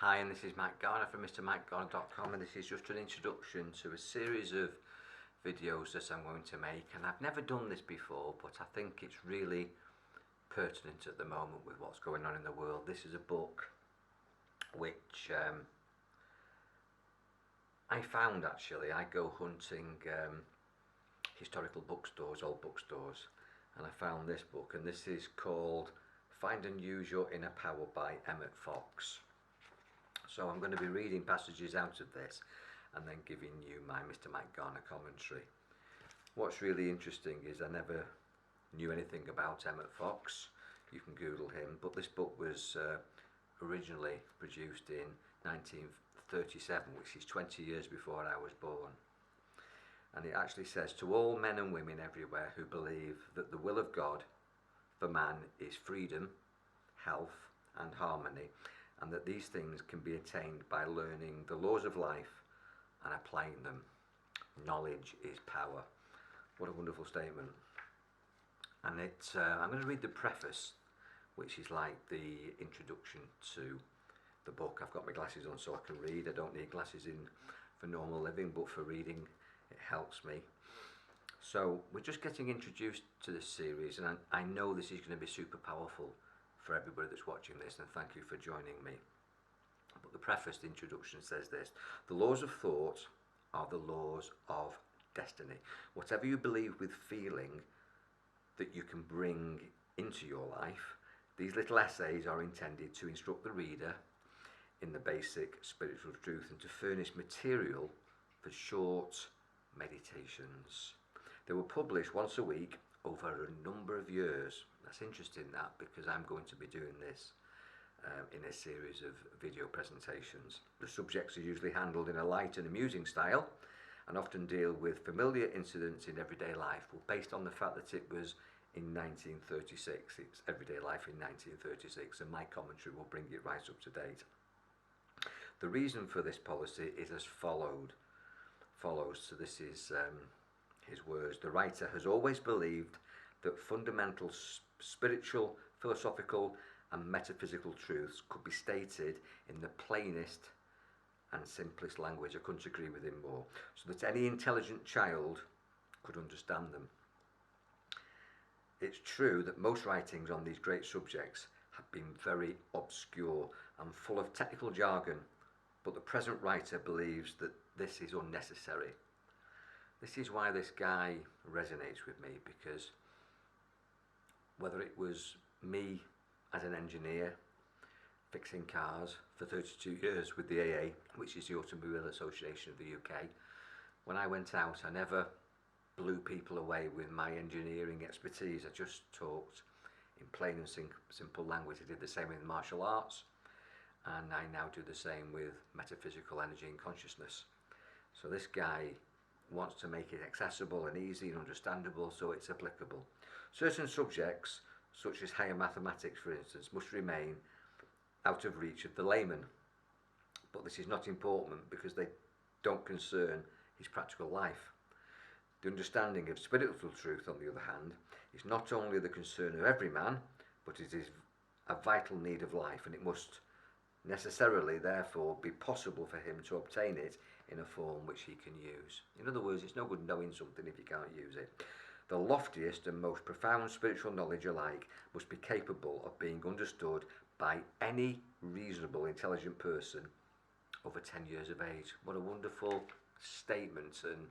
Hi, and this is Mike Garner from MrMikeGarner.com, and this is just an introduction to a series of videos that I'm going to make. And I've never done this before, but I think it's really pertinent at the moment with what's going on in the world. This is a book which I found actually. I go hunting historical bookstores, old bookstores, and I found this book, and this is called Find and Use Your Inner Power by Emmett Fox. So I'm going to be reading passages out of this and then giving you my Mr. Mike Garner commentary. What's really interesting is I never knew anything about Emmett Fox. You can Google him, but this book was originally produced in 1937, which is 20 years before I was born. And it actually says, to all men and women everywhere who believe that the will of God for man is freedom, health and harmony, and that these things can be attained by learning the laws of life and applying them. Knowledge is power. What a wonderful statement. And I'm going to read the preface, which is like the introduction to the book. I've got my glasses on so I can read. I don't need glasses in for normal living, but for reading it helps me. So we're just getting introduced to this series, and I know this is going to be super powerful for everybody that's watching this, and thank you for joining me. But the preface, the introduction says this: the laws of thought are the laws of destiny. Whatever you believe with feeling that you can bring into your life, these little essays are intended to instruct the reader in the basic spiritual truth and to furnish material for short meditations. They were published once a week over a number of years. That's interesting, that, because I'm going to be doing this in a series of video presentations. The subjects are usually handled in a light and amusing style and often deal with familiar incidents in everyday life. Well, based on the fact that it was in 1936, it's everyday life in 1936, and my commentary will bring it right up to date. The reason for this policy is as follows. So this is his words. The writer has always believed that fundamental spiritual, philosophical and metaphysical truths could be stated in the plainest and simplest language. I couldn't agree with him more. So that any intelligent child could understand them. It's true that most writings on these great subjects have been very obscure and full of technical jargon, but the present writer believes that this is unnecessary. This is why this guy resonates with me, because whether it was me as an engineer fixing cars for 32 years with the AA, which is the Automobile Association of the UK, when I went out I never blew people away with my engineering expertise. I just talked in plain and simple language. I did the same with martial arts, and I now do the same with metaphysical energy and consciousness. So this guy wants to make it accessible and easy and understandable so it's applicable. Certain subjects, such as higher mathematics for instance, must remain out of reach of the layman. But this is not important because they don't concern his practical life. The understanding of spiritual truth, on the other hand, is not only the concern of every man, but it is a vital need of life, and it must necessarily therefore be possible for him to obtain it in a form which he can use. In other words, it's no good knowing something if you can't use it. The loftiest and most profound spiritual knowledge alike must be capable of being understood by any reasonable, intelligent person over 10 years of age. What a wonderful statement and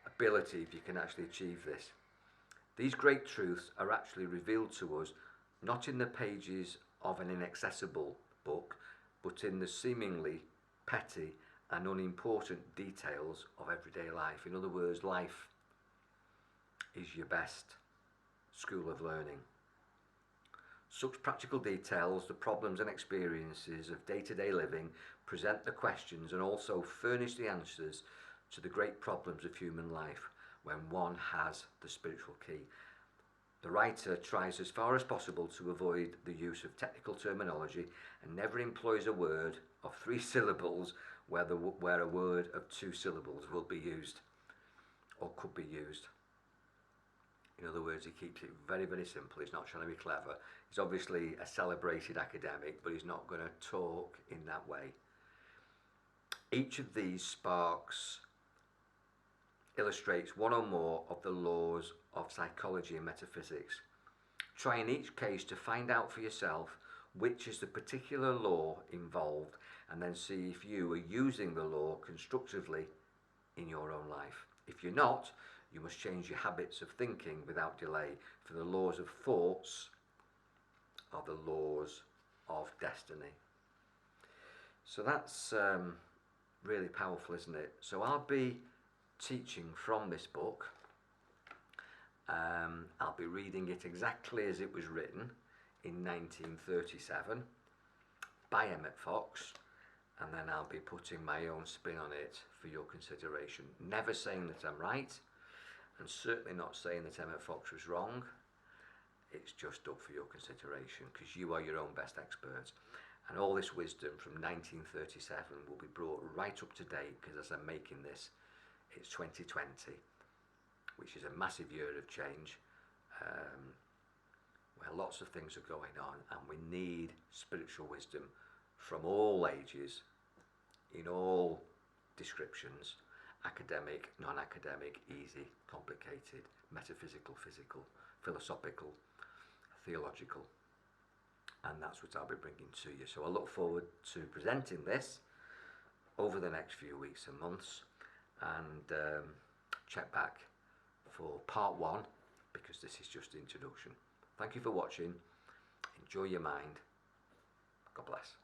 ability if you can actually achieve this. These great truths are actually revealed to us not in the pages of an inaccessible book, but in the seemingly petty and unimportant details of everyday life. In other words, life is your best school of learning. Such practical details, the problems and experiences of day-to-day living, present the questions and also furnish the answers to the great problems of human life when one has the spiritual key. The writer tries as far as possible to avoid the use of technical terminology and never employs a word of 3 syllables where a word of 2 syllables will be used or could be used. In other words, he keeps it very, very simple. He's not trying to be clever. He's obviously a celebrated academic, but he's not going to talk in that way. Each of these sparks illustrates one or more of the laws of psychology and metaphysics. Try in each case to find out for yourself which is the particular law involved, and then see if you are using the law constructively in your own life. If you're not, you must change your habits of thinking without delay, for the laws of thoughts are the laws of destiny. So that's really powerful, isn't it? So I'll be teaching from this book. I'll be reading it exactly as it was written in 1937 by Emmett Fox, and then I'll be putting my own spin on it for your consideration. Never saying that I'm right, and certainly not saying that Emmett Fox was wrong. It's just up for your consideration, because you are your own best expert. And all this wisdom from 1937 will be brought right up to date, because as I'm making this, it's 2020, which is a massive year of change, where lots of things are going on, and we need spiritual wisdom from all ages, in all descriptions: academic, non-academic, easy, complicated, metaphysical, physical, philosophical, theological. And that's what I'll be bringing to you. So I look forward to presenting this over the next few weeks and months, and check back for part 1, because this is just the introduction. Thank you for watching. Enjoy your mind. God bless.